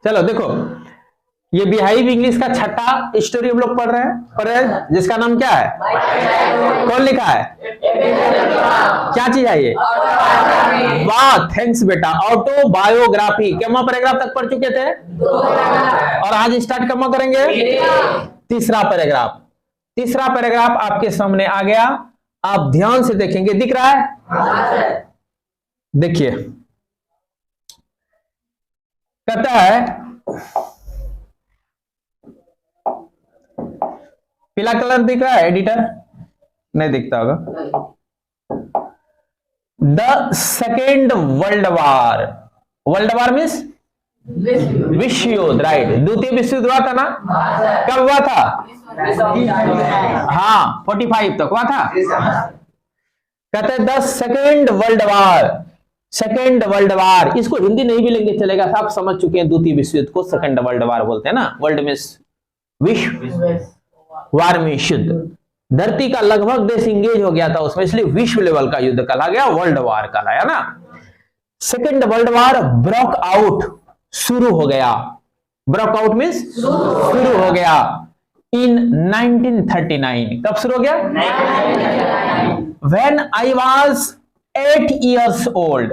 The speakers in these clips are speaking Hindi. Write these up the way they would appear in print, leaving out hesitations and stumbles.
चलो देखो, ये बिहाइव इंग्लिश का छठा स्टोरी हम लोग पढ़ रहे हैं जिसका नाम क्या है? कौन लिखा है? क्या चीज है ये? वाह, थैंक्स बेटा। ऑटोबायोग्राफी। क्या पैराग्राफ तक पढ़ चुके थे? और आज स्टार्ट कब करेंगे? तीसरा पैराग्राफ। तीसरा पैराग्राफ आपके सामने आ गया, आप ध्यान से देखेंगे। दिख रहा है? देखिए, कहता है, पीला कलर दिख रहा है एडिटर? नहीं दिखता होगा। The second world war. World war means विश्व युद्ध, राइट। द्वितीय विश्व युद्ध हुआ था ना? कब हुआ था? हाँ, 45 तक हुआ था। कहते हैं the second world war. Second world war, इसको हिंदी नहीं भी लेंगे चलेगा, आप समझ चुके हैं। द्वितीय विश्व युद्ध को सेकेंड वर्ल्ड वार बोलते हैं ना। वर्ल्ड में विश्व, वार में युद्ध। धरती का लगभग देश इंगेज हो गया था उसमें, इसलिए विश्व लेवल का युद्ध कहा गया, वर्ल्ड वार कहलाया ना। Second world war broke out, शुरू हो गया। ब्रोक आउट मीन्स शुरू हो गया इन 1939। कब शुरू हो गया? 1939। When I was 8 years old,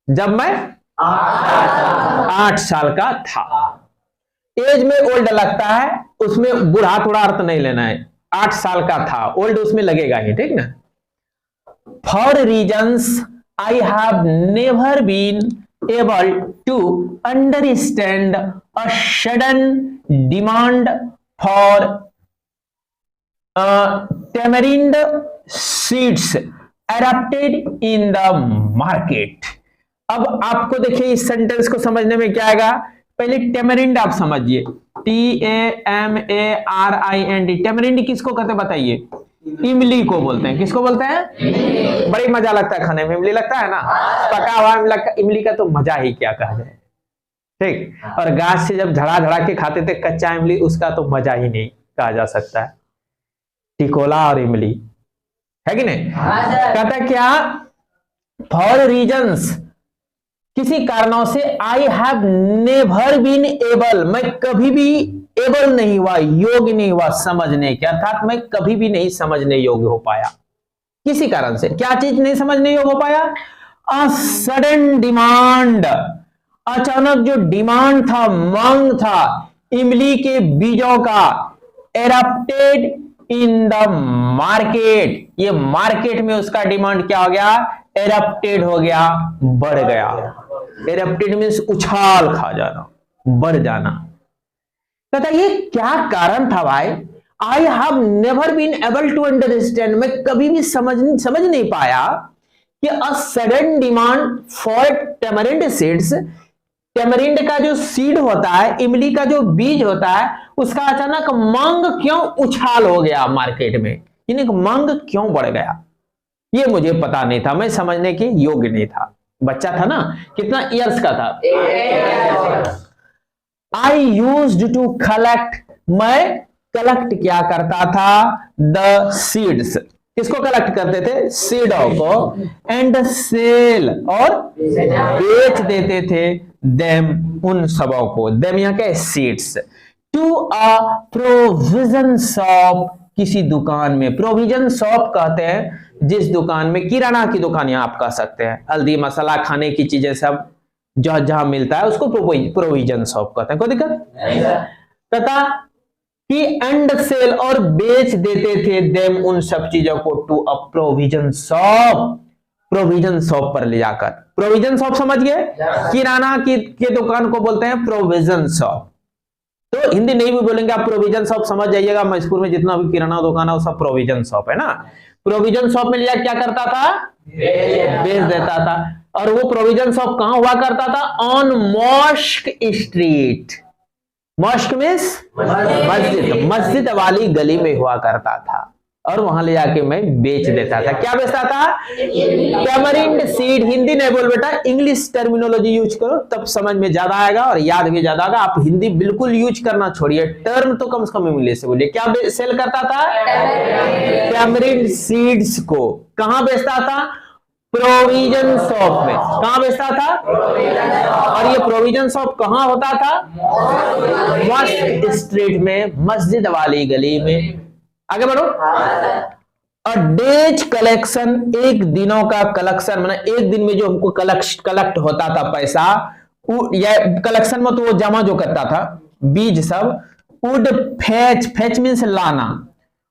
जब मैं 8 साल का था। एज में ओल्ड लगता है, उसमें बूढ़ा थोड़ा अर्थ नहीं लेना है। 8 साल का था, ओल्ड उसमें लगेगा ही, ठीक ना। For reasons I have never been able to understand a sudden demand for tamarind seeds adapted in the market. अब आपको देखिए इस सेंटेंस को समझने में क्या आएगा। पहले टेमरिंड आप समझिए, TAMARIND। टेमरिंड किसको कहते बताइए? इमली को बोलते हैं। किसको बोलते हैं? बड़ी मजा लगता है खाने में, इमली लगता है ना। पका हुआ इमली का तो मजा ही क्या कहा जाए, ठीक। और गाछ से जब झड़ा झड़ा के खाते थे कच्चा इमली, उसका तो मजा ही नहीं कहा जा सकता है। टिकोला और इमली है कि नहीं? कहता क्या? फॉर रीजंस, किसी कारणों से, I have never been able, मैं कभी भी एबल नहीं हुआ, योग्य नहीं हुआ समझने के, अर्थात मैं कभी भी नहीं समझने योग्य हो पाया। किसी कारण से क्या चीज नहीं समझने योग्य हो पाया? अ सडन डिमांड, अचानक जो डिमांड था, मांग था इमली के बीजों का, एरप्टेड इन द मार्केट, ये मार्केट में उसका डिमांड क्या हो गया? एरप्टेड हो गया, बढ़ गया। एरप्टेड मीन्स उछाल खा जाना, बढ़ जाना। कहता ये क्या कारण था भाई? I have never been able to understand, मैं कभी भी समझ नहीं पाया कि a sudden demand for tamarind seeds, tamarind का जो सीड होता है, इमली का जो बीज होता है, उसका अचानक मांग क्यों उछाल हो गया मार्केट में, यानी मांग क्यों बढ़ गया, ये मुझे पता नहीं था, मैं समझने के योग्य नहीं था। बच्चा था ना, कितना इयर्स का था? आई यूज्ड टू कलेक्ट, मैं कलेक्ट क्या करता था? द सीड्स, किसको कलेक्ट करते थे? सीडों को। एंड सेल, और बेच देते थे देम, उन सबों को। देम यहाँ के seeds. To a provision shop, किसी दुकान में। प्रोविजन शॉप कहते हैं जिस दुकान में, किराना की दुकान यहाँ आप कह सकते हैं, हल्दी मसाला खाने की चीजें सब जहां जहां मिलता है उसको प्रोविजन शॉप कहते हैं। कोई दिक्कत पता कि एंड सेल, और बेच देते थे देम, उन सब चीजों को, to a provision shop, provision shop पर ले जाकर। प्रोविजन शॉप समझ गए? किराना के दुकान को बोलते हैं प्रोविजन शॉप। तो हिंदी नहीं भी बोलेंगे आप, प्रोविजन शॉप समझ जाइएगा। मैसूर में जितना भी किराना दुकान है वो सब प्रोविजन शॉप है ना। प्रोविजन शॉप में लिया क्या करता था? बेच देता था। और वो प्रोविजन शॉप कहां हुआ करता था? On mosque street. Mosque means मस्जिद, मस्जिद वाली गली में हुआ करता था, और वहां ले जाके मैं बेच देता था। क्या बेचता था? Tamarind seed. हिंदी नहीं बोल बेटा, इंग्लिश टर्मिनोलॉजी यूज करो, तब समझ में ज्यादा आएगा और याद भी ज्यादा आएगा। आप हिंदी बिल्कुल यूज करना छोड़िए, टर्म तो कम से कम इंग्लिश से बोलिए। क्या सेल करता था? टेमरिंड सीड्स को। कहां बेचता था? प्रोविजन शॉप में। कहां बेचता था? और ये प्रोविजन शॉप कहां होता था? मस्क स्ट्रीट में, मस्जिद वाली गली में। आगे बढ़ो। अ डेज कलेक्शन, एक दिनों का कलेक्शन, मतलब एक दिन में जो हमको कलेक्ट होता था पैसा, या कलेक्शन में तो वो जमा जो करता था बीज सब, वुड फेच मीन्स लाना,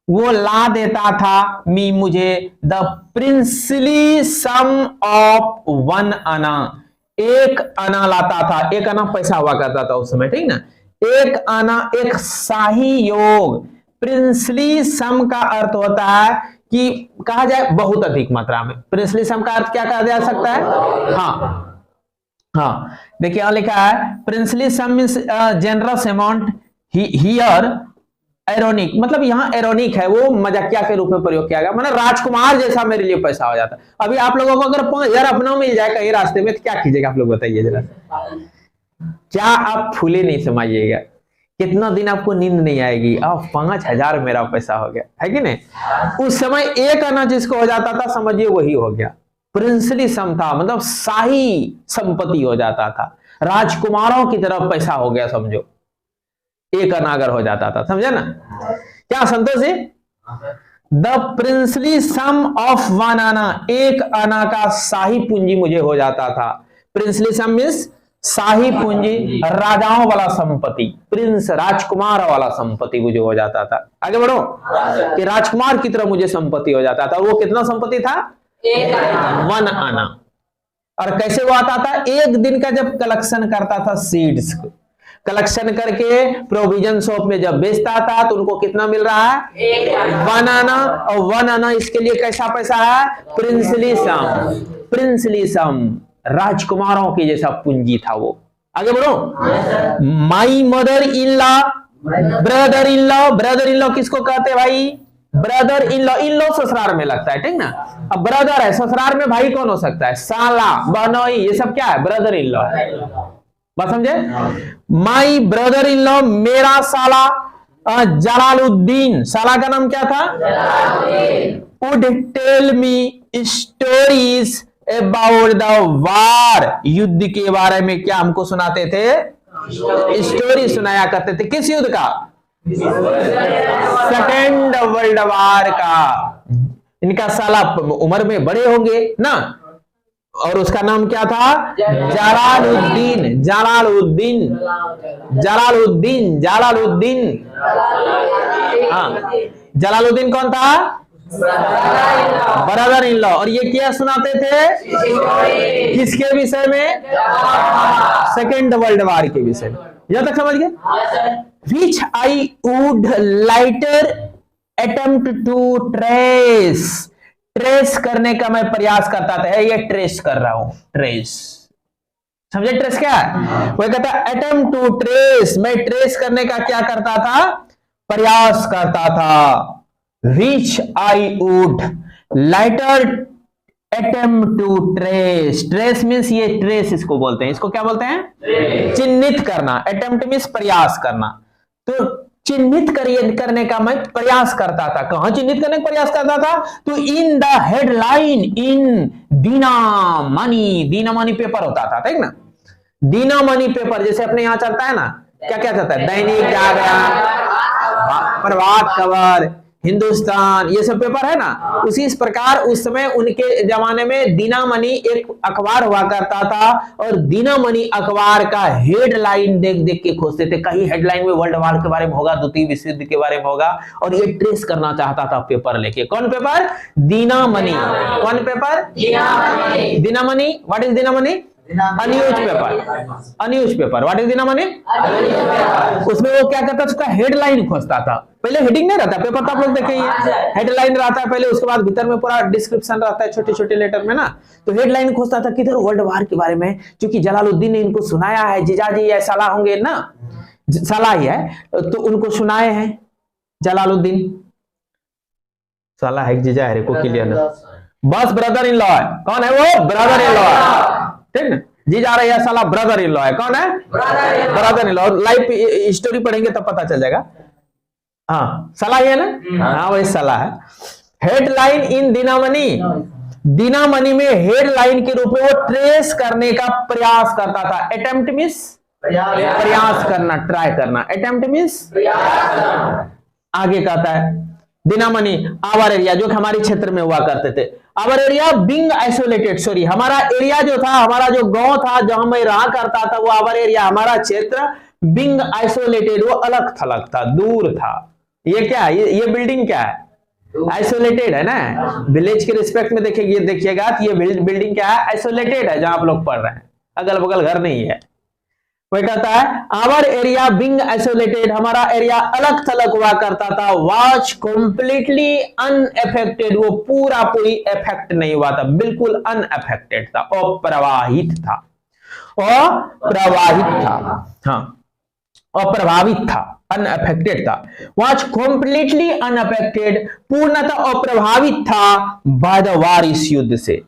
वो ला देता था मी मुझे द प्रिंसली सम ऑफ 1 आना, 1 आना लाता था। 1 आना पैसा हुआ करता था उस समय, ठीक ना। 1 आना एक शाही योग। प्रिंसली सम का अर्थ होता है कि कहा जाए बहुत अधिक मात्रा में। प्रिंसली सम का अर्थ क्या कहा जा सकता है? हाँ देखिए यहां लिखा है princely sum means generous amount, here ironic, मतलब यहाँ एरोनिक है, वो मजाकिया के रूप में प्रयोग किया गया, मतलब राजकुमार जैसा मेरे लिए पैसा हो जाता। अभी आप लोगों को अगर 5,000 अपना मिल जाए कहीं रास्ते में तो क्या कीजिएगा आप लोग बताइए जरा। क्या आप फूले नहीं समाइएगा? कितना दिन आपको नींद नहीं आएगी? 5,000 मेरा पैसा हो गया, है कि नहीं? उस समय 1 आना जिसको हो जाता था समझिए वही हो गया प्रिंसली सम था, मतलब शाही संपत्ति हो जाता था, राजकुमारों की तरफ पैसा हो गया समझो। 1 आना अगर हो जाता था, समझे ना? क्या Santosh ji? The princely some of 1 आना, 1 आना का शाही पूंजी मुझे हो जाता था। प्रिंसली सम मींस शाही पूंजी, राजाओं वाला संपत्ति, प्रिंस राजकुमार वाला संपत्ति मुझे हो जाता था। आगे बढ़ो कि राजकुमार की तरह मुझे संपत्ति हो जाता था। वो कितना संपत्ति था? 1 आना। और कैसे वो आता था? 1 दिन का जब कलेक्शन करता था सीड्स को, कलेक्शन करके प्रोविजन शॉप में जब बेचता था तो उनको कितना मिल रहा है? 1 आना। और 1 आना इसके लिए कैसा पैसा है? प्रिंसली सम। प्रिंसली सम राजकुमारों की जैसा पूंजी था वो। आगे बढ़ो। My mother in law, brother in law, brother in law किसको कहते भाई? Brother in law, in law ससुराल में लगता है, ठीक ना। अब ब्रदर है, ससुराल में भाई कौन हो सकता है? साला, बहनोई, ये सब क्या है? Brother in law. बात समझे? माई ब्रदर इन लॉ, मेरा साला जलालुद्दीन, साला का नाम क्या था? Would tell me stories about the war, युद्ध के बारे में क्या हमको सुनाते थे? स्टोरी सुनाया करते थे। किस युद्ध का? सेकेंड वर्ल्ड वार का। इनका साला उम्र में बड़े होंगे ना, और उसका नाम क्या था? जलालुद्दीन। जलालुद्दीन, जलालुद्दीन, जलालुद्दीन। हाँ, जलालुद्दीन कौन था? Brother in law. और ये क्या सुनाते थे? किसके विषय में? सेकेंड वर्ल्ड वार के विषय में। यहां तक समझ गए? Which I would later attempt to trace, trace करने का मैं प्रयास करता था। ये ट्रेस कर रहा हूं, ट्रेस, समझे? ट्रेस क्या है? वो कहता है अटेम्प्ट टू ट्रेस, मैं ट्रेस करने का क्या करता था? प्रयास करता था। Which I would later attempt to trace, trace means ये trace इसको बोलते हैं, इसको क्या बोलते हैं? चिन्हित करना। attempt means प्रयास करना। तो चिन्हित करने का मैं प्रयास करता था। कहां चिन्हित करने का प्रयास करता था? तो in the headline in Dinamani, Dinamani paper होता था, ठीक ना। दीनामणि पेपर जैसे अपने यहां चलता है ना, क्या क्या चलता है? दैनिक जागरण, प्रभात खबर, हिंदुस्तान, ये सब पेपर है ना। उसी इस प्रकार उस समय उनके जमाने में दीनामणि एक अखबार हुआ करता था, और दीनामणि अखबार का हेडलाइन देख देख के खोजते थे। कहीं हेडलाइन में वर्ल्ड वार के बारे में होगा, द्वितीय विश्व युद्ध के बारे में होगा, और ये ट्रेस करना चाहता था पेपर लेके। कौन पेपर? दीनामणि। कौन paper? Dinamani. What is Dinamani? Newspaper. Newspaper. What is Dinamani? उसमें वो क्या करता था? उसका हेडलाइन खोजता था। पहले हेडिंग नहीं रहता पेपर तो आप लोग देखे ही, हेडलाइन रहता है पहले, उसके बाद भीतर में पूरा डिस्क्रिप्शन रहता है छोटे छोटे लेटर में ना। तो हेडलाइन खोजता था किधर? वर्ल्ड वार के बारे में, क्योंकि जलालुद्दीन ने इनको सुनाया है, जीजाजी या साला होंगे ना, साला ही है, तो उनको सुनाए हैं जलालुद्दीन। साला है जीजा है को क्लियर ना, बस ब्रदर इन लॉ है। कौन है वो? ब्रदर इन लॉ है, ठीक ना। जी जा रही है साला ब्रदर इन लॉ है। कौन है? Brother in law. Live story पढ़ेंगे तब पता चल जाएगा। हाँ, साला ही है ना। हाँ वही साला है। हेडलाइन इन दीनामणि, दिनामणि में हेडलाइन के रूप में वो ट्रेस करने का प्रयास करता था। अटेम्प्ट मीन्स प्रयास करना, ट्राई करना। अटेम्प्ट मीन्स आगे कहता है दिनामणि आवर एरिया, जो कि हमारे क्षेत्र में हुआ करते थे। Our area being isolated, sorry हमारा एरिया जो था, हमारा जो गांव था जहां मैं रहा करता था, वो आवर एरिया हमारा क्षेत्र बिंग आइसोलेटेड, वो अलग थलग था, दूर था। ये क्या है, ये बिल्डिंग क्या है, आइसोलेटेड है ना। विलेज के रिस्पेक्ट में देखिएगा तो ये बिल्डिंग क्या है, आइसोलेटेड है, जहां आप लोग पढ़ रहे हैं, अगल बगल घर नहीं है। वह कहता है आवर एरिया बिंग आइसोलेटेड, हमारा एरिया अलग थलग हुआ करता था। वॉच कंप्लीटली अनअफेक्टेड, वो पूरा पूरी इफेक्ट नहीं हुआ था, बिल्कुल अनअफेक्टेड था, अप्रवाहित था, अप्रवाहित था, हाँ अप्रभावित था, अनअफेक्टेड था। वॉच कंप्लीटली अनअफेक्टेड, पूर्णतः अप्रभावित था बाय द वार, इस युद्ध से।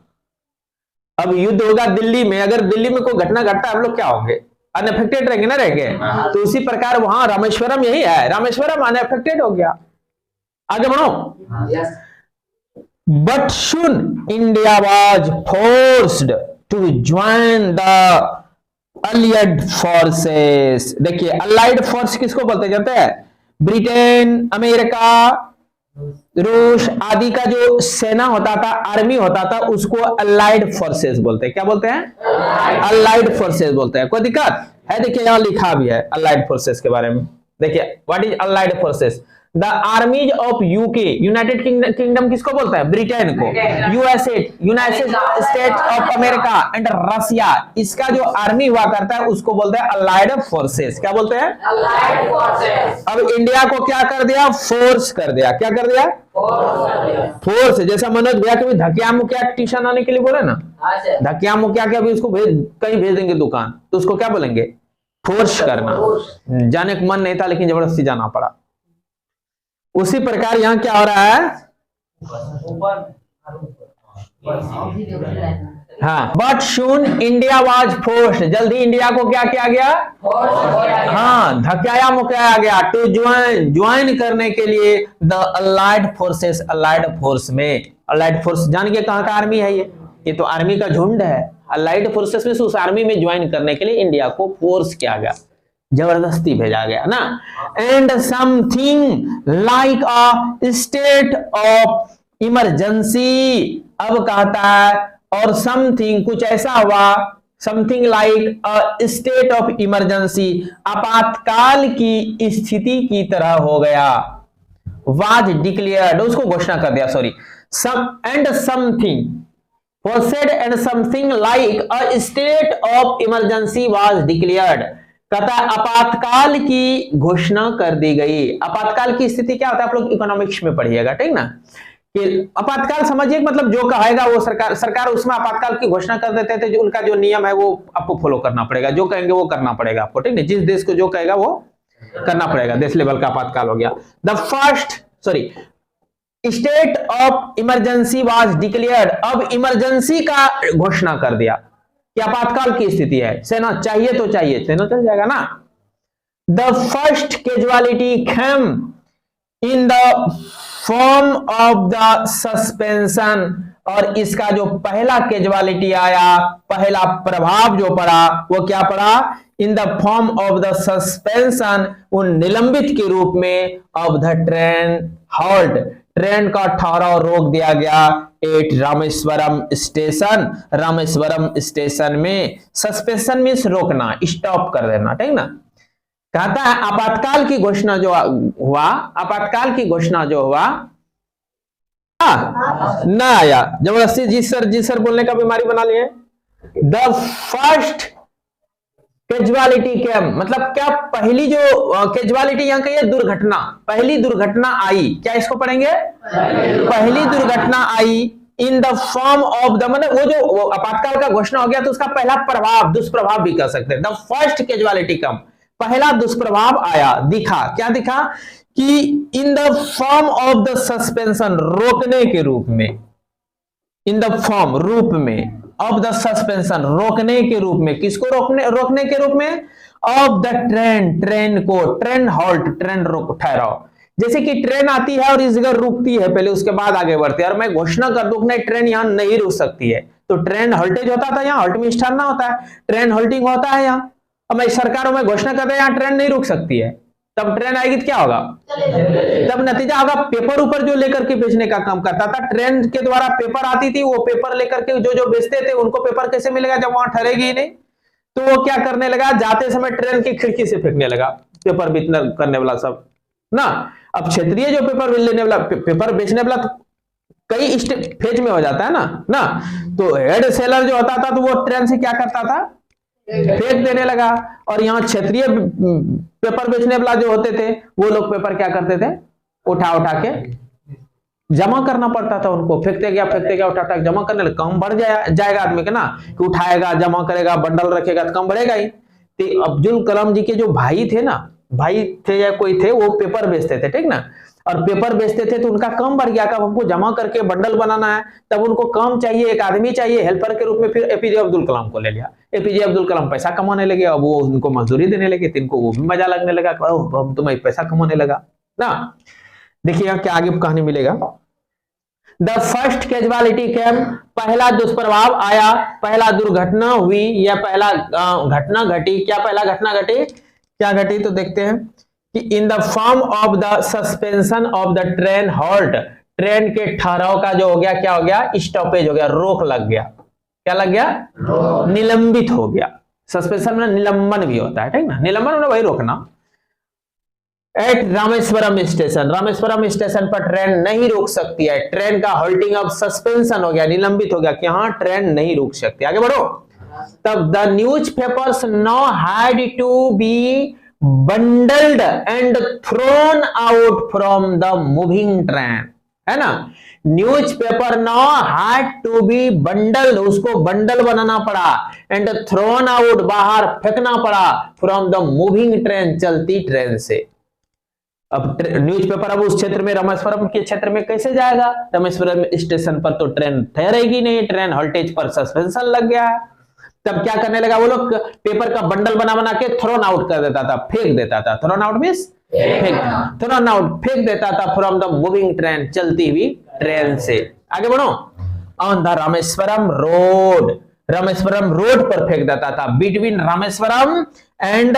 अब युद्ध होगा दिल्ली में, अगर दिल्ली में कोई घटना घटता है हम लोग क्या होंगे, अनअफेक्टेड रहेंगे ना, रहेंगे। तो उसी प्रकार वहां रामेश्वरम यही है, रामेश्वरम अनअफेक्टेड हो गया। आगे बढ़ो। But soon India was forced to join the allied forces. देखिए अलाइड फोर्स किसको बोलते जानते हैं, ब्रिटेन, अमेरिका, रूस आदि का जो सेना होता था, आर्मी होता था, उसको अलाइड फोर्सेस बोलते हैं। क्या बोलते हैं, अलाइड फोर्सेस बोलते हैं। कोई दिक्कत है, देखिए यहां लिखा भी है अलाइड फोर्सेस के बारे में। देखिए what is allied forces, the armies of UK, United kingdom किसको बोलता है, ब्रिटेन को, USA United states of America and Russia, इसका जो आर्मी हुआ करता है उसको बोलते हैं अलाइड फोर्सेस। क्या बोलते हैं, अलाइड फोर्सेस। अब इंडिया को क्या कर दिया, फोर्स कर दिया। क्या कर दिया, फोर्स। जैसा मनोज भैया कभी धकिया मुखिया ट्यूशन आने के लिए बोले ना, धकिया मुखिया के अभी उसको कहीं भेज देंगे दुकान, तो उसको क्या बोलेंगे, फोर्स करना। जाने का मन नहीं था लेकिन जबरदस्ती जाना पड़ा। उसी प्रकार यहां क्या हो रहा है, हाँ, but soon India was forced, जल्दी इंडिया को क्या किया गया, हाँ धक्याया मुक्याया गया, टू ज्वाइन करने के लिए the allied forces, allied force में। अलाइड फोर्स जान के कहां का आर्मी है, ये तो आर्मी का झुंड है। अलाइड फोर्सेस में उस आर्मी में ज्वाइन करने के लिए इंडिया को फोर्स किया गया, जबरदस्ती भेजा गया ना। And something like a state of emergency, अब कहता है और समथिंग कुछ ऐसा हुआ, something like a state of emergency, आपातकाल की स्थिति की तरह हो गया। वाज डिक्लेयर्ड, उसको घोषणा कर दिया, sorry, some and something was said and something like a state of emergency was declared, कहता है आपातकाल की घोषणा कर दी गई। आपातकाल की स्थिति क्या होता है, आप लोग इकोनॉमिक्स में पढ़िएगा, ठीक ना, कि आपातकाल समझिए मतलब जो कहेगा वो सरकार उसमें आपातकाल की घोषणा कर देते थे, जो उनका जो नियम है वो आपको फॉलो करना पड़ेगा, जो कहेंगे वो करना पड़ेगा आपको, ठीक है। जिस देश को जो कहेगा वो करना पड़ेगा, देश लेवल का आपातकाल हो गया। The first state of emergency was declared, अब इमरजेंसी का घोषणा कर दिया कि आपातकाल की स्थिति है, सेना चाहिए तो चाहिए, सेना चल जाएगा ना। The first casualty came in the form of the suspension, और इसका जो पहला कैजुअलिटी आया, पहला प्रभाव जो पड़ा वो क्या पड़ा, in the form of the suspension, उन निलंबित के रूप में, of the train halt, train का ठहराव रोक दिया गया at Rameswaram station, Rameswaram station में। सस्पेंशन मीन्स रोकना, स्टॉप कर देना, ठीक ना। कहता है आपातकाल की घोषणा जो हुआ, आपातकाल की घोषणा जो हुआ ना आया, जबरदस्ती जी सर बोलने का बीमारी बना लिए। द फर्स्ट कैजुअलिटी क्या मतलब, क्या पहली जो कैजुअलिटी यहाँ कही है, दुर्घटना, पहली दुर्घटना आई, क्या इसको पढ़ेंगे, पहली दुर्घटना आई in the form of the, मतलब वो जो आपातकाल का घोषणा हो गया तो उसका पहला प्रभाव, दुष्प्रभाव भी कह सकते हैं। द फर्स्ट कैजुअलिटी कम, पहला दुष्प्रभाव आया, दिखा, क्या दिखा कि इन the form of the suspension, रोकने के रूप में, इन द फॉर्म रूप में, ऑफ द सस्पेंशन रोकने के रूप में, किसको रोकने के रूप में, ऑफ द ट्रेन, ट्रेन को, ट्रेन हॉल्ट, ट्रेन रोक ठहराओ, जैसे कि ट्रेन आती है और इस जगह रुकती है पहले, उसके बाद आगे बढ़ती है, और मैं घोषणा कर दूं कि ट्रेन यहां नहीं रुक सकती है, तो ट्रेन हॉल्टेज होता था, यहाँ हॉल्ट में स्टॉप ना होता है, ट्रेन हॉल्टिंग होता है यहाँ। अब मैं सरकारों में घोषणा कर दे यहाँ ट्रेन नहीं रुक सकती है, तब ट्रेन आएगी तो क्या होगा, तब नतीजा होगा पेपर ऊपर जो लेकर के बेचने का काम करता था, ट्रेन के द्वारा पेपर आती थी, वो पेपर लेकर के जो जो बेचते थे उनको पेपर कैसे मिलेगा जब वहां ठहरेगी ही नहीं, तो वो क्या करने लगा, जाते समय ट्रेन की खिड़की से फेंकने लगा पेपर बेचने करने वाला सब ना। अब क्षेत्रीय जो पेपर लेने वाला, पेपर बेचने वाला तो कई फेज में हो जाता है ना, तो हेड सेलर जो होता था तो वो ट्रेन से क्या करता था, फेंक देने लगा, और यहाँ क्षेत्रीय पेपर बेचने वाला जो होते थे वो लोग पेपर क्या करते थे, उठा उठा के जमा करना पड़ता था उनको, फेंकते गया उठा उठा जमा करने लगा, कम बढ़ जाएगा आदमी के ना, कि उठाएगा जमा करेगा बंडल रखेगा तो कम बढ़ेगा ही। तो अब्दुल कलाम जी के जो भाई थे या कोई थे, वो पेपर बेचते थे, ठीक ना, और पेपर बेचते थे तो उनका काम बढ़ गया, कब हमको जमा करके बंडल बनाना है, तब उनको काम चाहिए, एक आदमी चाहिए हेल्पर के रूप में, फिर एपीजे अब्दुल कलाम को ले लिया। एपीजे अब्दुल कलाम पैसा कमाने लगे, अब वो उनको मजदूरी देने लगे, तो इनको वो भी मजा लगने लगा, अब तुम्हें पैसा कमाने लगा ना। देखिएगा क्या आगे कहानी मिलेगा। द फर्स्ट कैजुअलिटी केम, पहला दुष्प्रभाव आया, पहला दुर्घटना हुई या पहला घटना घटी, क्या पहला घटना घटी, क्या घटी, तो देखते हैं कि इन the form of the suspension of the train halt, train के ठहराव का जो हो गया, क्या हो गया, स्टॉपेज हो गया, रोक लग गया, क्या लग गया, निलंबित हो गया। सस्पेंशन में निलंबन भी होता है, ठीक ना, निलंबन में वही रोकना। At Rameswaram station, Rameswaram station पर ट्रेन नहीं रुक सकती है, ट्रेन का होल्डिंग ऑफ सस्पेंशन हो गया, निलंबित हो गया कि हाँ ट्रेन नहीं रुक सकती। आगे बढ़ो। तब the newspapers now had to be bundled and thrown out from the moving train, है ना, newspaper now had to be bundle, उसको बंडल बनाना पड़ा, एंड थ्रोन आउट, बाहर फेंकना पड़ा, फ्रॉम द मूविंग ट्रेन, चलती ट्रेन से। अब न्यूज़पेपर अब उस क्षेत्र में, रामेश्वरम के क्षेत्र में कैसे जाएगा, रामेश्वरम स्टेशन पर तो ट्रेन ठहरेगी नहीं, ट्रेन हॉल्टेज पर सस्पेंशन लग गया है। तब क्या करने लगा, वो लोग पेपर का बंडल बना के थ्रोन आउट कर देता था, फेंक देता था, thrown out means thrown out, फेंक देता था फ्रॉम द मूविंग ट्रेन, चलती हुई ट्रेन से। आगे बढ़ो। On the Rameswaram road, Rameswaram road पर फेंक देता था, बिटवीन रामेश्वरम एंड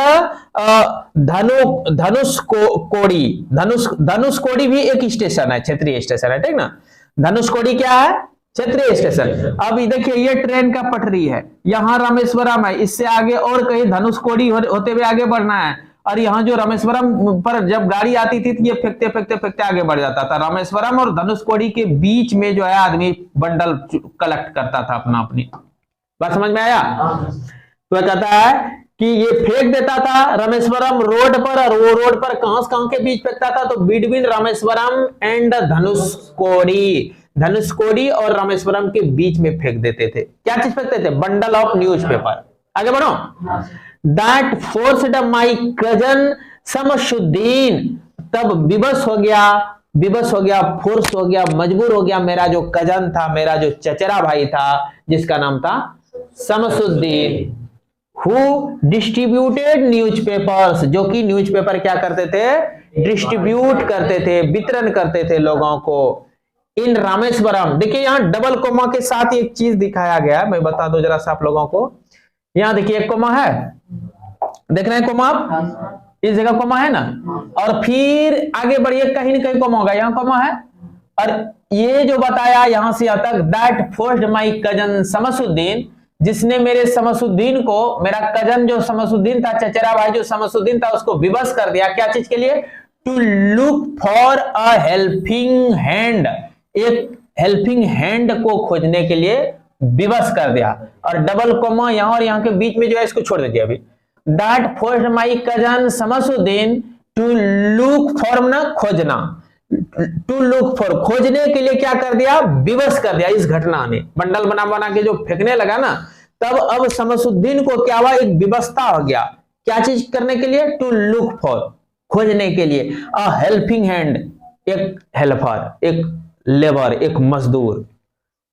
धनुषकोडी, धनुषकोडी भी एक स्टेशन है, क्षेत्रीय स्टेशन है, ठीक ना, धनुषकोडी क्या है, क्षेत्रीय स्टेशन। अब देखिए ये ट्रेन का पटरी है, यहाँ रामेश्वरम है, इससे आगे और कहीं धनुषकोडी होते हुए आगे बढ़ना है, और यहाँ जो रामेश्वरम पर जब गाड़ी आती थी तो ये फेंकते फेंकते फेंकते आगे बढ़ जाता था। रामेश्वरम और धनुषकोडी के बीच में जो है आदमी बंडल कलेक्ट करता था अपनी बात समझ में आया। तो कहता है कि ये फेंक देता था रामेश्वरम रोड पर, और वो रोड पर कहां से कहां के बीच फेंकता था, तो बिटवीन रामेश्वरम एंड धनुषकोडी, धनुषकोडी और रामेश्वरम के बीच में फेंक देते थे। क्या चीज फेंकते थे, बंडल ऑफ न्यूज़पेपर। आगे बढ़ो। That forced my cousin Shamsuddin, तब विवश हो गया, फोर्स हो गया, मजबूर हो गया मेरा जो कजन था, मेरा जो चचेरा भाई था, जिसका नाम था शमसुद्दीन, हु डिस्ट्रीब्यूटेड न्यूज़पेपर्स, जो कि न्यूज़पेपर क्या करते थे, डिस्ट्रीब्यूट करते थे, वितरण करते थे लोगों को। इन रामेश्वरम, देखिए यहां डबल कोमा के साथ एक चीज दिखाया गया है, मैं बता दूं जरा सा आप लोगों को। यहां देखिए एक कोमा है, देख रहे हैं कोमा आप, इस जगह कोमा है ना, और फिर आगे बढ़िए कहीं ना कहीं कोमा होगा, यहां कोमा है, और ये जो बताया यहां से यहां तक, that forced my cousin Shamsuddin, जिसने मेरे शमसुद्दीन को, मेरा कजन जो शमसुद्दीन था, चचेरा भाई जो शमसुद्दीन था, उसको विवश कर दिया, क्या चीज के लिए, to look for a helping hand, एक हेल्पिंग हैंड को खोजने के लिए विवश कर दिया। और डबल कोमा यहां और यहां के बीच में जो है इसको छोड़ दीजिए अभी। That forced my cousin Shamsuddin to look for, ना खोजना, टू लुक फॉर, खोजने के लिए क्या कर दिया, विवश कर दिया। इस घटना ने बंडल बना के जो फेंकने लगा ना, तब अब शमसुद्दीन को क्या हुआ, एक विवशता हो गया, क्या चीज करने के लिए, टू लुक फॉर, खोजने के लिए, अ हेल्पिंग हैंड, एक हेल्पर, एक लेबर, एक मजदूर।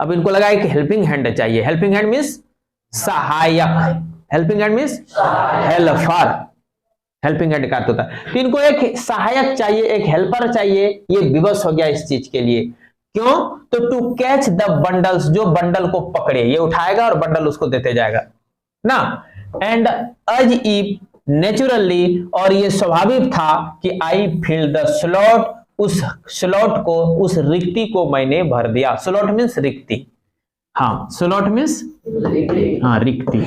अब इनको लगा एक हेल्पिंग हैंड चाहिए, हेल्पिंग हैंड मींस सहायक, helping hand means helper, helping hand का अर्थ होता है। तो इनको एक सहायक चाहिए, एक हेल्पर चाहिए। ये विवश हो गया इस चीज के लिए। क्यों? तो टू कैच द बंडल्स, जो बंडल को पकड़े, ये उठाएगा और बंडल उसको देते जाएगा ना। एंड एज इफ नेचुरली, और ये स्वाभाविक था कि आई फिल द स्लॉट, उस स्लॉट को, उस रिक्ति को मैंने भर दिया। स्लॉट मीन्स रिक्ति, हाँ स्लॉट मीन्स हाँ रिक्ति।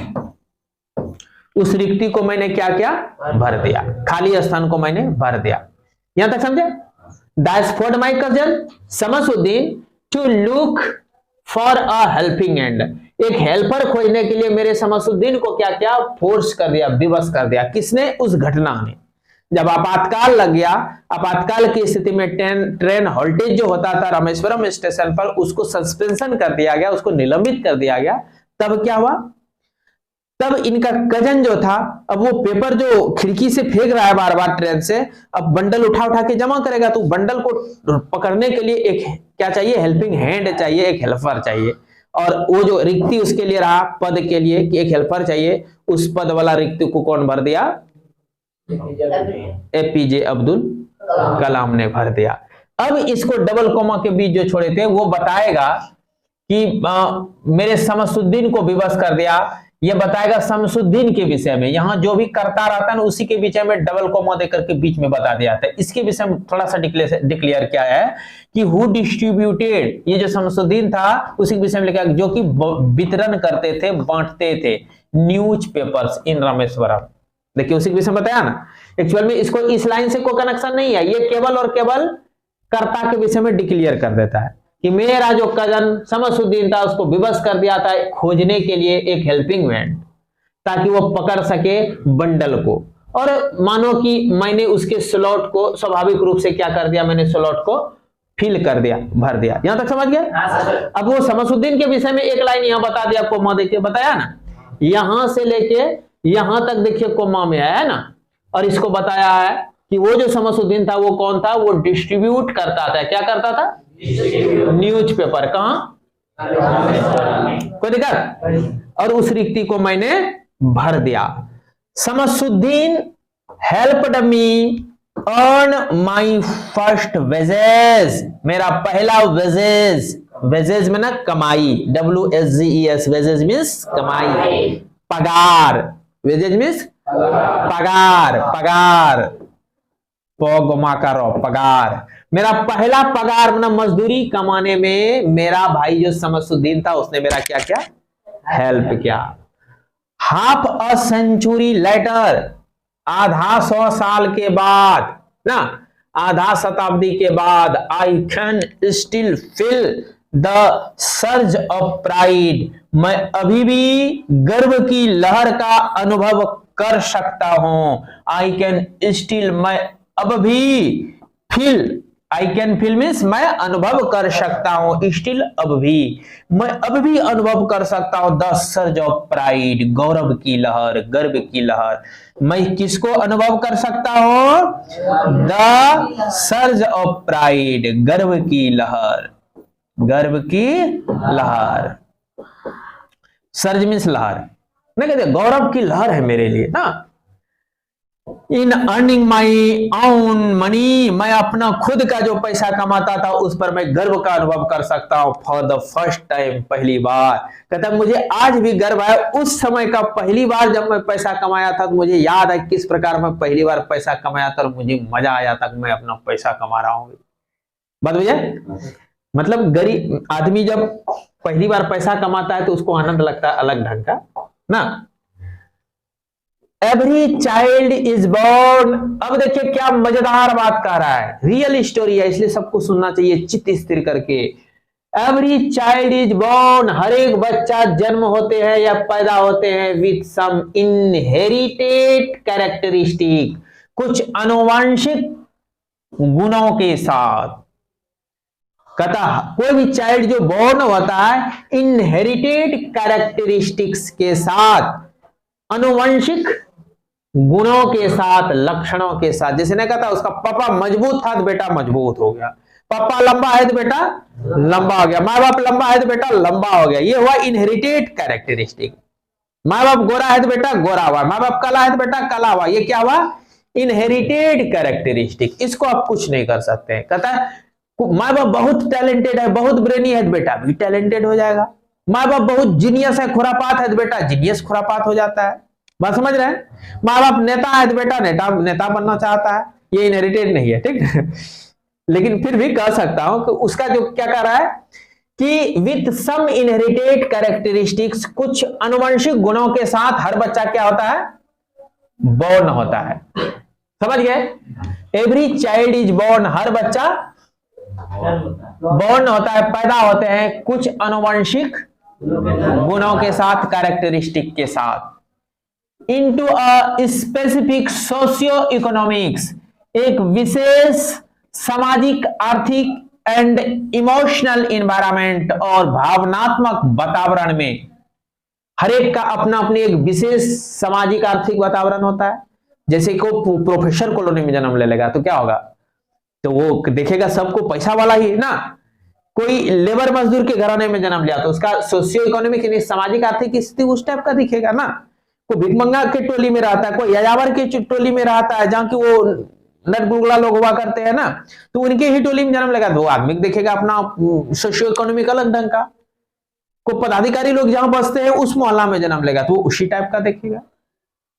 उस रिक्ति को मैंने क्या किया? भर दिया, खाली स्थान को मैंने भर दिया। यहां तक समझे? That's for my cousin Shamsuddin to look for a helping hand, एक हेल्पर खोजने के लिए मेरे शमसुद्दीन को क्या किया? फोर्स कर दिया, विवश कर दिया। किसने? उस घटना ने। जब आपातकाल लग गया, आपातकाल की स्थिति में ट्रेन हॉल्टेज जो होता था रामेश्वरम स्टेशन पर, उसको सस्पेंशन कर दिया गया, उसको निलंबित कर दिया गया। तब क्या हुआ? तब इनका कजन जो था, अब वो पेपर जो खिड़की से फेंक रहा है बार बार ट्रेन से, अब बंडल उठा उठा के जमा करेगा, तो बंडल को पकड़ने के लिए एक क्या चाहिए? हेल्पिंग हैंड चाहिए, एक हेल्पर चाहिए। और वो जो रिक्ति उसके लिए रहा, पद के लिए कि एक हेल्पर चाहिए, उस पद वाला रिक्ति को कौन भर दिया? एपीजे अब्दुल कलाम ने भर दिया। अब इसको डबल कोमा के बीच जो छोड़े थे वो बताएगा कि मेरे शमसुद्दीन को विवश कर दिया। ये बताएगा शमसुद्दीन के विषय में, यहां जो भी करता रहता है ना उसी के विषय में डबल कोमा देकर के बीच में बता दिया था। इसके विषय में थोड़ा सा डिक्लेयर क्या है कि हु डिस्ट्रीब्यूटेड, ये जो शमसुद्दीन था उसी के विषय में लिखा, जो कि वितरण करते थे, बांटते थे न्यूज पेपर्स इन रामेश्वरम। देखिए उसी के विषय में बताया ना। एक्चुअल में इसको इस लाइन से कोई कनेक्शन नहीं है, ये केवल और केवल कर्ता के विषय में डिक्लेयर कर देता है कि मेरा जो कजन शमसुद्दीन था उसको विवश कर दिया था खोजने के लिए एक हेल्पिंग हैंड, ताकि वो पकड़ सके बंडल को। और मानो कि मैंने उसके स्लॉट को स्वाभाविक रूप से क्या कर दिया? मैंने स्लॉट को फिल कर दिया, भर दिया। यहां तक समझ गए? अब वो शमसुद्दीन के विषय में एक लाइन यहां बता दिया, कोमा देखिए बताया ना, यहां से लेके यहां तक देखिए कोमा में आया है ना। और इसको बताया है कि वो जो शमसुद्दीन था वो कौन था? वो डिस्ट्रीब्यूट करता था। क्या करता था? News paper. कहां? कोई दिक्कत? और उस रिक्ति को मैंने भर दिया। Shamsuddin helped me earn my first wages, मेरा पहला वेजेस, वेजेस में ना कमाई, WSGES, वेजेस मीन्स कमाई, पगार, वेजेस मीन्स पगार, पगार, पगार, मेरा पहला पगार मतलब मजदूरी कमाने में मेरा भाई जो शमसुद्दीन था उसने मेरा क्या किया? हेल्प किया। हाफ अ सेंचुरी लेटर, आधा 100 साल के बाद ना, आधा शताब्दी के बाद, I can still feel the surge of pride, मैं अभी भी गर्व की लहर का अनुभव कर सकता हूं। आई कैन स्टिल, मैं अब भी feel, I can feel means मैं अनुभव कर सकता हूं, स्टिल अब भी, मैं अब भी अनुभव कर सकता हूं द सर्ज ऑफ प्राइड, गौरव की लहर, गर्व की लहर। मैं किसको अनुभव कर सकता हूं? द सर्ज ऑफ प्राइड, गर्व की लहर, गर्व की लहर। सर्ज मीन्स लहर, नहीं कहते गौरव की लहर है मेरे लिए ना। In earning my own money, मैं अपना खुद का जो पैसा कमाता था उस पर मैं गर्व का अनुभव कर सकता हूं। फॉर द फर्स्ट टाइम, पहली बार। कहता मुझे आज भी गर्व है उस समय का, पहली बार जब मैं पैसा कमाया था तो मुझे याद है किस प्रकार मैं पहली बार पैसा कमाया था और मुझे मजा आया था कि मैं अपना पैसा कमा रहा हूं। बात बुझे? मतलब गरीब आदमी जब पहली बार पैसा कमाता है तो उसको आनंद लगता है अलग ढंग का ना। एवरी चाइल्ड इज बोर्न, अब देखिए क्या मजेदार बात कह रहा है, रियल स्टोरी है इसलिए सबको सुनना चाहिए चित्त स्थिर करके। एवरी चाइल्ड इज बोर्न, हर एक बच्चा जन्म होते हैं या पैदा होते हैं विथ सम इनहेरिटेड कैरेक्टरिस्टिक, कुछ आनुवंशिक गुणों के साथ। कहता कोई भी चाइल्ड जो बोर्न होता है इनहेरिटेड कैरेक्टरिस्टिक्स के साथ, आनुवंशिक गुणों के साथ, लक्षणों के साथ। जैसे ने कहता उसका पापा मजबूत था तो बेटा मजबूत हो गया, पापा लंबा है तो बेटा लंबा हो गया, माँ बाप लंबा है तो बेटा लंबा हो गया। ये हुआ इनहेरिटेड कैरेक्टरिस्टिक। माँ बाप गोरा है तो बेटा गोरा हुआ, माँ बाप काला है तो बेटा काला हुआ। ये क्या हुआ? इनहेरिटेड कैरेक्टरिस्टिक, इसको आप कुछ नहीं कर सकते हैं। कहता है माँ बाप बहुत टैलेंटेड है, बहुत ब्रेनी है, बेटा भी टैलेंटेड हो जाएगा। माँ बाप बहुत जीनियस है, खुरापात है, बेटा जीनियस खुरापात हो जाता है। बात समझ रहे हैं? माँ बाप नेता है, बेटा नेता बनना चाहता है। ये इनहेरिटेड नहीं है, ठीक है। लेकिन फिर भी कह सकता हूं कि उसका जो क्या कह रहा है कि विथ सम इनहेरिटेड कैरेक्टरिस्टिक्स, कुछ अनुवंशिक गुणों के साथ हर बच्चा क्या होता है? बॉर्न होता है। समझ गए? एवरी चाइल्ड इज बॉर्न, हर बच्चा बॉर्न होता है, पैदा होते हैं कुछ अनुवंशिक गुणों के साथ, कैरेक्टरिस्टिक के साथ। Into a specific socio economics, एक विशेष सामाजिक, आर्थिक एंड इमोशनल इन्वायरमेंट, और भावनात्मक वातावरण में। हर एक का अपना अपनी एक विशेष सामाजिक आर्थिक वातावरण होता है। जैसे को प्रोफेसर कॉलोनी में जन्म ले लेगा तो क्या होगा? तो वो देखेगा सबको पैसा वाला ही ना। कोई लेबर मजदूर के घराने में जन्म लिया तो उसका सोशियो इकोनॉमिक सामाजिक आर्थिक स्थिति उस टाइप का दिखेगा ना। कोई भिखमंगा के टोली में रहता है, कोई यायावर के टोली में रहता है, जहां की वो नटगुगला लोग हुआ करते हैं ना, तो उनके ही टोली में जन्म लेगा तो आदमी देखेगा अपना सोशियो इकोनॉमिक अलग ढंग का। को पदाधिकारी लोग जहां बसते हैं उस मोहल्ला में जन्म लेगा तो उसी टाइप का देखेगा।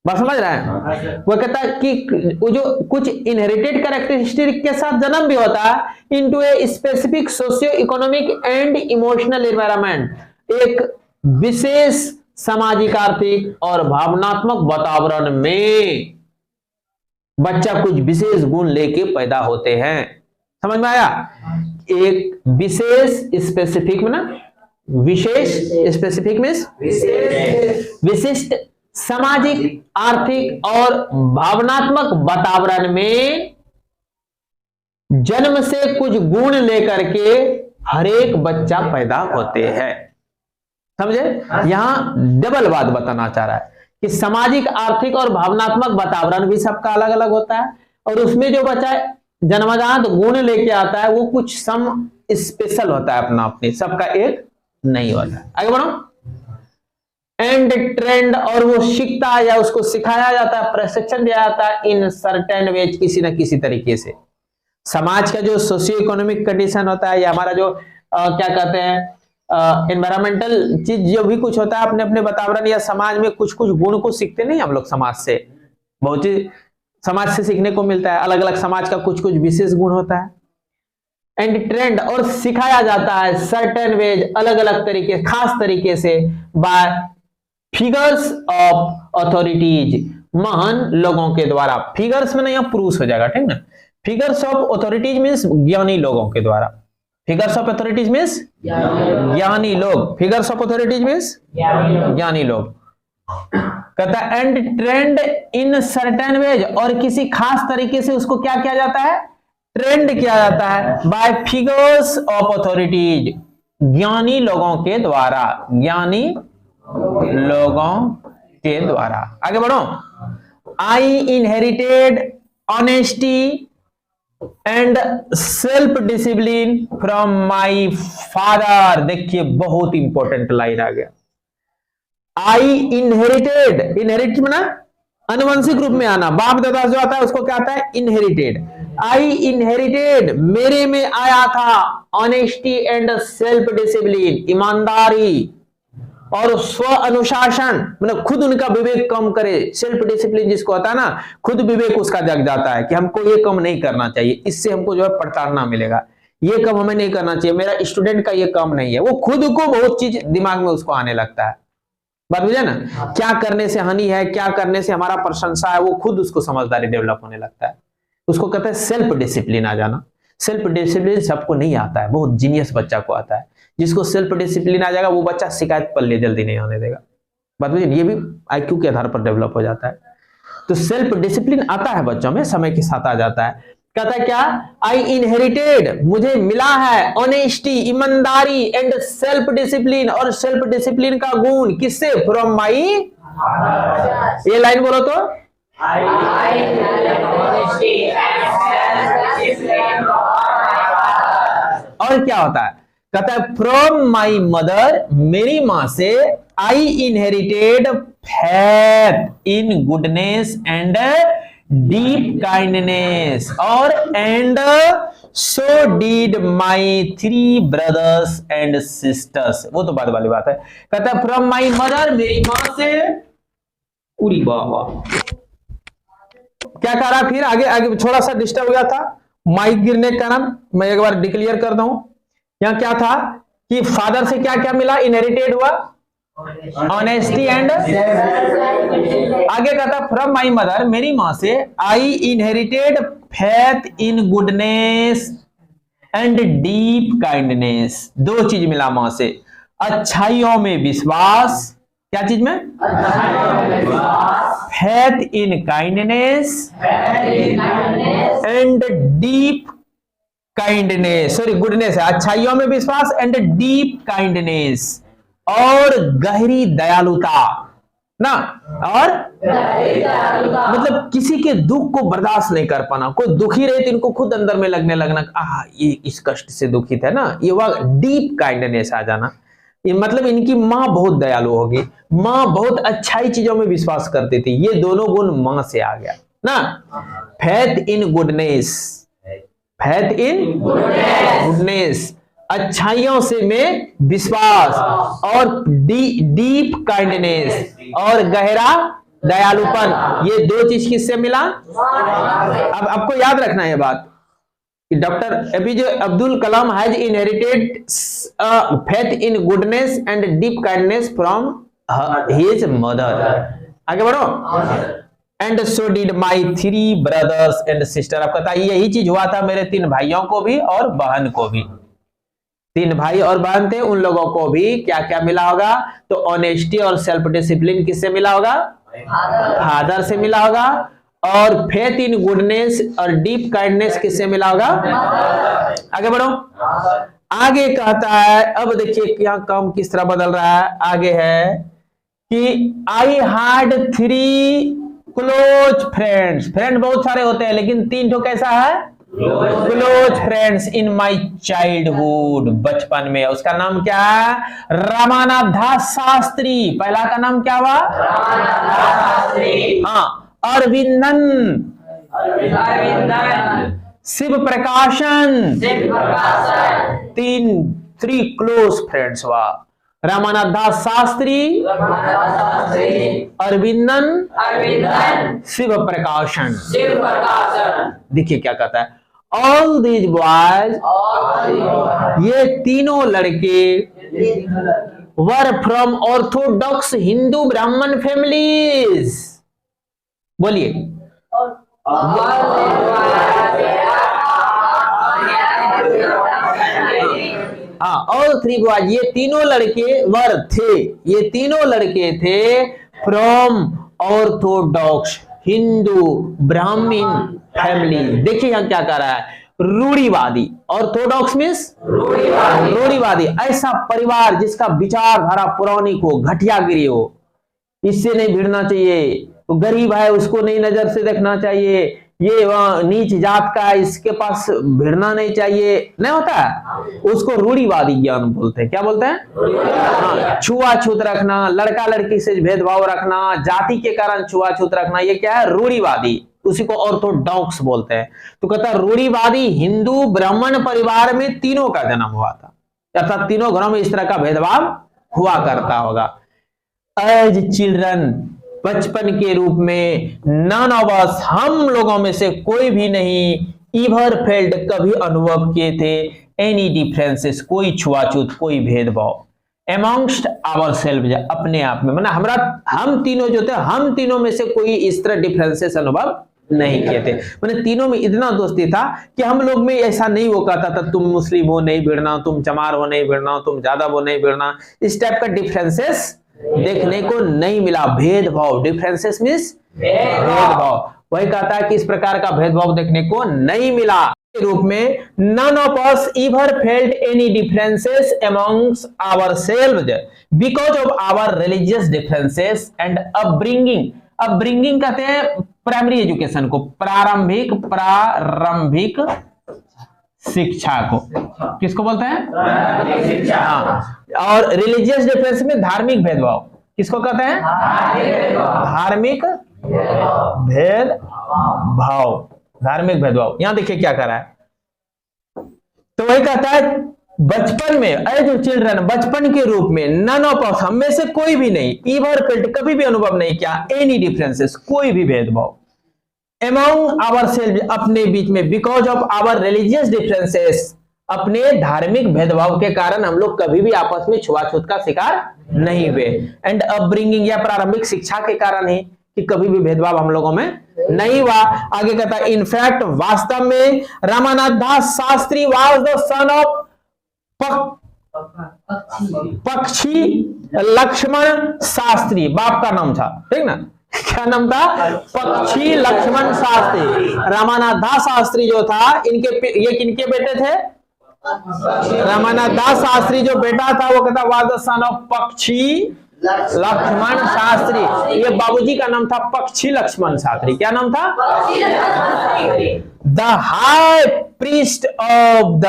बात समझ रहे हैं? वो कहता है कि वो जो कुछ इनहेरिटेड कैरेक्टरिस्टिक के साथ जन्म भी होता है into a specific socio economic and emotional environment, एक विशेष सामाजिक, आर्थिक और भावनात्मक वातावरण में बच्चा कुछ विशेष गुण लेके पैदा होते हैं। समझ में आया? एक विशेष, स्पेसिफिक में ना, विशेष, स्पेसिफिक में विशिष्ट सामाजिक, आर्थिक और भावनात्मक वातावरण में जन्म से कुछ गुण लेकर के हर एक बच्चा पैदा होते हैं। समझे? यहां डबल बात बताना चाह रहा है कि सामाजिक, आर्थिक और भावनात्मक वातावरण भी सबका अलग अलग होता है, और उसमें जो बच्चा जन्मजात गुण लेके आता है वो कुछ सम स्पेशल होता है, अपना अपने, सबका एक नहीं होता है। आगे बढ़ो। एंड ट्रेंड, और वो सीखता है या उसको सिखाया जाता है, प्रशिक्षण दिया जाता है इन सर्टेन वेज, किसी न किसी तरीके से। समाज का जो सोशियो इकोनॉमिक कंडीशन होता है या हमारा जो क्या कहते हैं एनवायरमेंटल चीज जो भी कुछ होता है, अपने अपने वातावरण या समाज में कुछ कुछ गुण को सीखते नहीं हम लोग समाज से, बहुत चीज समाज से सीखने को मिलता है। अलग अलग समाज का कुछ कुछ विशेष गुण होता है। एंड ट्रेंड, और सिखाया जाता है सर्टेन वेज, अलग अलग तरीके, खास तरीके से, बाय फिगर्स ऑफ अथॉरिटीज, महान लोगों के द्वारा। फिगर्स में ना यहाँ पुरुष हो जाएगा, ठीक ना। फिगर्स ऑफ अथॉरिटीज मीन्स ज्ञानी लोगों के द्वारा। फिगर्स ऑफ अथॉरिटीज मीन्स ज्ञानी लोग। फिगर्स ऑफ अथॉरिटीज मीन्स ज्ञानी लोग। कहता है and trend in certain veg, और किसी खास तरीके से उसको क्या किया जाता है? ट्रेंड किया जाता है बाय फिगर्स ऑफ अथॉरिटीज, ज्ञानी लोगों के द्वारा, ज्ञानी लोगों के द्वारा। आगे बढ़ो। आई inherited honesty and self discipline from my father. देखिए बहुत इंपॉर्टेंट लाइन आ गया। आई इनहेरिटेड, इनहेरिट में ना अनुवंशिक रूप में आना, बाप दादा जो आता है उसको क्या आता है? इनहेरिटेड। आई इनहेरिटेड, मेरे में आया था ऑनेस्टी एंड सेल्फ डिसिप्लिन, ईमानदारी और स्व अनुशासन, मतलब खुद उनका विवेक कम करे। सेल्फ डिसिप्लिन जिसको होता है ना, खुद विवेक उसका जग जाता है कि हमको ये कम नहीं करना चाहिए, इससे हमको जो है प्रताड़ना मिलेगा, ये कम हमें नहीं करना चाहिए, मेरा स्टूडेंट का ये कम नहीं है। वो खुद को बहुत चीज दिमाग में उसको आने लगता है। बात बुझे ना? क्या करने से हानि है, क्या करने से हमारा प्रशंसा है, वो खुद उसको समझदारी डेवलप होने लगता है। उसको कहते हैं सेल्फ डिसिप्लिन आ जाना। सेल्फ डिसिप्लिन सबको नहीं आता है, बहुत जीनियस बच्चा को आता है। जिसको सेल्फ डिसिप्लिन आ जाएगा वो बच्चा शिकायत पल्ले जल्दी नहीं आने देगा। बात बुझे? ये भी आईक्यू के आधार पर डेवलप हो जाता है। तो सेल्फ डिसिप्लिन आता है बच्चों में, समय के साथ आ जाता है। कहता है क्या? आई इनहेरिटेड, मुझे मिला है ऑनेस्टी, ईमानदारी एंड सेल्फ डिसिप्लिन, और सेल्फ डिसिप्लिन का गुण किससे? From my. ये लाइन बोलो तो। और क्या होता है? कहता है फ्रॉम माई मदर, मेरी मां से आई inherited faith in goodness and deep kindness, और and so did my 3 brothers and sisters। वो तो बाद वाली बात है। कहता है from my mother, मेरी माँ से। उरी बाबा, क्या कह रहा फिर आगे आगे थोड़ा सा डिस्टर्ब हो गया था माइक गिरने के कारण। मैं एक बार डिक्लेयर करता हूं, यहां क्या था कि फादर से क्या क्या मिला, इनहेरिटेड हुआ ऑनेस्टी एंड, आगे कहता फ्रॉम माई मदर, मेरी मां से, आई inherited faith in goodness and deep kindness. दो चीज मिला मां से, अच्छाइयों में विश्वास, क्या चीज में, faith in kindness and deep kindness, sorry goodness है, अच्छाइयों में विश्वास एंड डीप काइंडनेस, और गहरी दयालुता ना, और मतलब किसी के दुख को बर्दाश्त नहीं कर पाना। कोई दुखी रहे तो इनको खुद अंदर में लगने लगना, ये इस कष्ट से दुखित है ना, ये वह डीप काइंडनेस आ जाना। ये मतलब इनकी माँ बहुत दयालु होगी, माँ बहुत अच्छाई चीजों में विश्वास करती थी, ये दोनों गुण माँ से आ गया ना। Faith in goodness, faith in goodness, अच्छाइयों से में विश्वास, और डीप काइंडनेस, और गहरा दयालुपन, ये दो चीज किससे मिला। अब आपको याद रखना है बात, doctor APJ Abdul Kalam has inherited faith in goodness and deep kindness from his mother. आगे बढ़ो। And so did my 3 brothers and sister. अब कहता है यही चीज हुआ था मेरे 3 भाइयों को भी और बहन को भी। 3 भाई और बहन थे, उन लोगों को भी क्या क्या मिला होगा, तो ऑनेस्टी और सेल्फ डिसिप्लिन किससे मिला होगा, फादर से मिला होगा, और फेथ इन गुडनेस और डीप काइंडनेस किससे मिला होगा। आगे बढ़ो। आगे कहता है, अब देखिए यहाँ काम किस तरह बदल रहा है। आगे है कि I had 3 close friends. Friend बहुत सारे होते हैं लेकिन 3 तो कैसा है, close friends in my childhood, बचपन में। उसका नाम क्या है, रामानाथ दास शास्त्री। पहला का नाम क्या हुआ, हाँ, अरविंदन, शिव प्रकाशन, 3 क्लोज फ्रेंड्स हुआ, रामानाथ दास शास्त्री, अरविंदन, शिव प्रकाशन। देखिए क्या कहता है, ऑल दीज बॉयज, ये तीनों लड़के, वर फ्रॉम ऑर्थोडॉक्स हिंदू ब्राह्मण फैमिलीज। बोलिए, हाँ, ऑल 3 बॉयज, ये तीनों लड़के वर थे, ये तीनों लड़के थे फ्रॉम ऑर्थोडॉक्स हिंदू ब्राह्मण फैमिली। देखिए यहाँ क्या कह रहा है, रूढ़िवादी, ऑर्थोडॉक्स मीन्स रूढ़िवादी, ऐसा परिवार जिसका विचारधारा पौराणिक हो, घटियागिरी हो, इससे नहीं भिड़ना चाहिए। तो गरीब है उसको नई नजर से देखना चाहिए, ये नीच जात का है इसके पास भिड़ना नहीं चाहिए, नहीं होता है, उसको रूढ़िवादी ज्ञान बोलते हैं। क्या बोलते हैं, हाँ, छुआछूत रखना, लड़का लड़की से भेदभाव रखना, जाति के कारण छुआछूत रखना, ये क्या है, रूढ़िवादी, उसी को ऑर्थोडॉक्स बोलते हैं। तो कहता है रूढ़िवादी हिंदू ब्राह्मण परिवार में तीनों का जन्म हुआ था, अर्थात तीनों घरों में इस तरह का भेदभाव हुआ करता होगा। एज चिल्ड्रन, बचपन के रूप में, नन ऑफ अस, हम लोगों में से कोई भी नहीं, इवर फेल्ड, कभी अनुभव किए थे, एनी डिफरेंसेस, कोई छुआछूत, कोई भेदभाव, एमॉन्ग्स्ट आवर सेल्फ, अपने आप में, मतलब हमारा, हम तीनों जो थे, हम तीनों में से कोई इस तरह डिफरेंसेस अनुभव नहीं किए थे। मैंने तीनों में इतना दोस्ती था कि हम लोग में ऐसा नहीं वो कहता था तुम मुस्लिम हो नहीं भिड़ना, तुम चमार हो नहीं भिड़ना, तुम यादव हो नहीं भिड़ना, इस टाइप का डिफरेंसेस देखने को नहीं मिला। भेदभाव, डिफरेंसेस मींस भेदभाव, वही कहता है कि इस प्रकार का भेदभाव देखने को नहीं मिला। के रूप में, none of us ever felt any differences amongst ourselves because of our religious differences and upbringing। Upbringing कहते हैं प्राइमरी एजुकेशन को, प्रारंभिक शिक्षा को किसको बोलते हैं, हाँ, और रिलीजियस डिफरेंस में धार्मिक भेदभाव किसको कहते हैं, धार्मिक भेद भाव, धार्मिक भेदभाव। यहां देखिए क्या कर रहा है, तो वही कहता है बचपन में, एज ए चिल्ड्रन, बचपन के रूप में, नन ऑफ अस, हम में से कोई भी नहीं, ईवर फेल्ट, कभी भी अनुभव नहीं किया, एनी डिफरेंसेस, कोई भी भेदभाव, अमंग आवर सेल्फ, अपने बीच में, because of our religious differences, अपने धार्मिक भेदभाव के कारण हम लोग कभी भी आपस में छुआछूत का शिकार नहीं हुए, एंड अपब्रिंगिंग, या प्रारंभिक शिक्षा के कारण ही कि कभी भी भेदभाव हम लोगों में नहीं हुआ। आगे कहता है इनफैक्ट, वास्तव में Ramanath Das Shastri was the son of Pakshi Lakshman Shastri, बाप का नाम था, ठीक ना, क्या नाम था, पक्षी लक्ष्मण शास्त्री। रामानाथ दास शास्त्री जो था, इनके, ये किनके बेटे थे, रामानाथ दास शास्त्री जो बेटा था वो कहता was the son of Pakshi Lakshman Shastri. ये बाबूजी का नाम था पक्षी लक्ष्मण शास्त्री। क्या नाम था, the high priest of the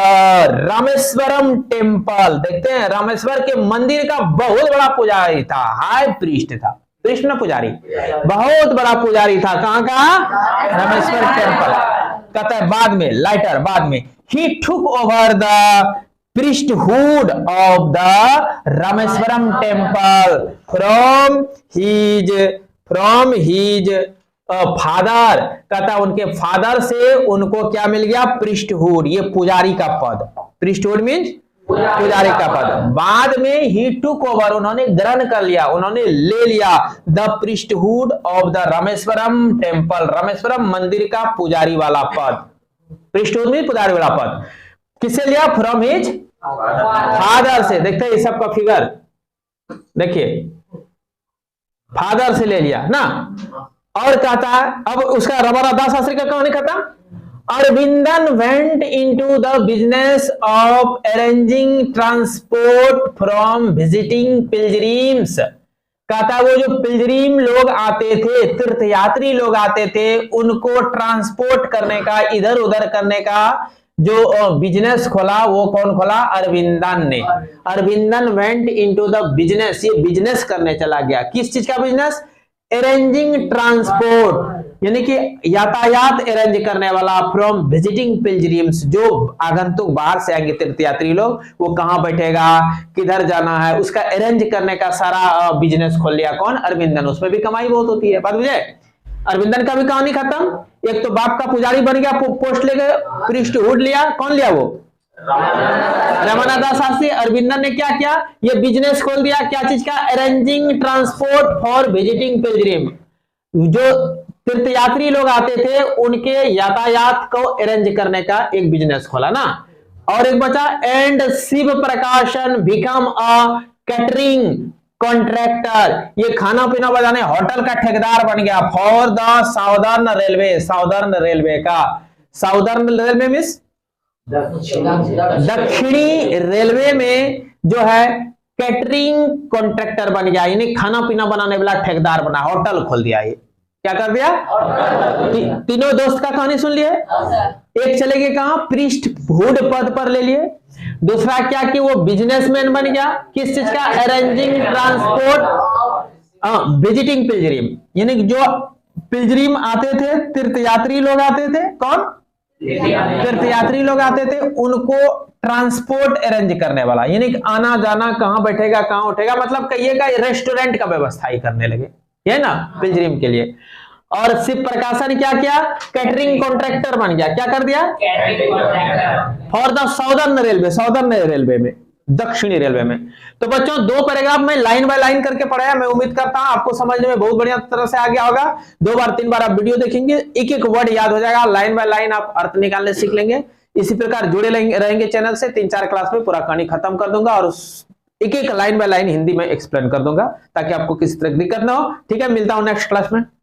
Rameswaram temple. देखते हैं, रामेश्वर के मंदिर का बहुत बड़ा पुजारी था, हाई प्रीस्ट था, कृष्ण पुजारी, बहुत बड़ा पुजारी था। कहां का, रामेश्वर टेम्पल। कहता है बाद में, लाइटर, बाद में, he took over the priesthood of the Rameswaram temple from his father. कहता है उनके फादर से उनको क्या मिल गया, priesthood, ये पुजारी का पद, priesthood मीन्स पुजारी का पद। बाद में ही टुक ओवर, उन्होंने ग्रहण कर लिया, उन्होंने ले लिया the priesthood of the Rameswaram temple, Rameswaram मंदिर का पुजारी वाला पद, priesthood में पुजारी वाला पद। किससे लिया, फ्रॉम हिज फादर से। देखते हैं इस सब का फिगर, देखिए फादर से ले लिया ना। और कहता है, अब उसका रामानाथ दास शास्त्री का कहानी खत्म। Aravindan went into the business of arranging transport from visiting pilgrims. कहता वो जो पिलग्रिम लोग आते थे, तीर्थयात्री लोग आते थे, उनको ट्रांसपोर्ट करने का, इधर उधर करने का जो बिजनेस खोला, वो कौन खोला, अरविंदन ने। Aravindan went into the business, ये बिजनेस करने चला गया। किस चीज का बिजनेस, अरेंजिंग ट्रांसपोर्ट, यानी कि यातायात अरेंज करने वाला, फ्रॉम विजिटिंग पिलग्रिम्स, जो आगंतुक बाहर से आएंगे तीर्थयात्री लोग, वो कहां बैठेगा, किधर जाना है, उसका अरेंज करने का सारा बिजनेस खोल लिया कौन, अरविंदन। उसमें भी कमाई बहुत होती है, बात बुझे। अरविंदन का भी कहानी खत्म। एक तो बाप का पुजारी बन गया, पोस्ट ले गए, प्रीस्टहुड लिया, कौन लिया वो, रामानाथ दास शास्त्री। अरविंदन ने क्या किया, ये बिजनेस खोल दिया, क्या चीज का, arranging transport for visiting Pilgrim, जो तीर्थयात्री लोग आते थे उनके यातायात को अरेंज करने का एक बिजनेस खोला ना। और एक बचा, एंड शिव प्रकाशन बिकम अ कैटरिंग कॉन्ट्रैक्टर, ये खाना पीना बनाने होटल का ठेकेदार बन गया, for the southern railway, southern railway का, साउदर्न रेलवे मीन्स दक्षिणी रेलवे में जो है कैटरिंग कॉन्ट्रैक्टर बन गया, यानी खाना पीना बनाने वाला ठेकेदार बना, होटल खोल दिया। ये क्या कर दिया, तीनों दोस्त का कहानी सुन लिए। एक चले गए कहां, प्रीस्टहुड पद पर ले लिए। दूसरा क्या कि वो बिजनेसमैन बन गया, किस चीज का, अरेंजिंग ट्रांसपोर्ट विजिटिंग पिलग्रिम, यानी जो पिलग्रिम आते थे, तीर्थयात्री लोग आते थे, कौन, तीर्थयात्री लोग आते थे, उनको ट्रांसपोर्ट अरेंज करने वाला, यानी आना जाना, कहां बैठेगा, कहां उठेगा, मतलब कहिएगा रेस्टोरेंट का व्यवस्था ही करने लगे, ये ना, पिलग्रिम के लिए। और शिव प्रकाशन क्या किया, कैटरिंग कॉन्ट्रैक्टर बन गया, क्या कर दिया, for the southern railway, southern railway में, दक्षिणी रेलवे में। तो बच्चों दो पैराग्राफ में लाइन बाय लाइन करके पढ़ाया, मैं उम्मीद करता हूं आपको समझने में बहुत बढ़िया तरह से आ गया होगा। 2 बार 3 बार आप वीडियो देखेंगे, एक एक वर्ड याद हो जाएगा, लाइन बाय लाइन आप अर्थ निकालने सीख लेंगे। इसी प्रकार जुड़े रहेंगे चैनल से, 3-4 क्लास में पूरा कहानी खत्म कर दूंगा और एक एक लाइन बाय लाइन हिंदी में एक्सप्लेन कर दूंगा, ताकि आपको किसी तरह की दिक्कत ना हो। ठीक है, मिलता हूं नेक्स्ट क्लास में।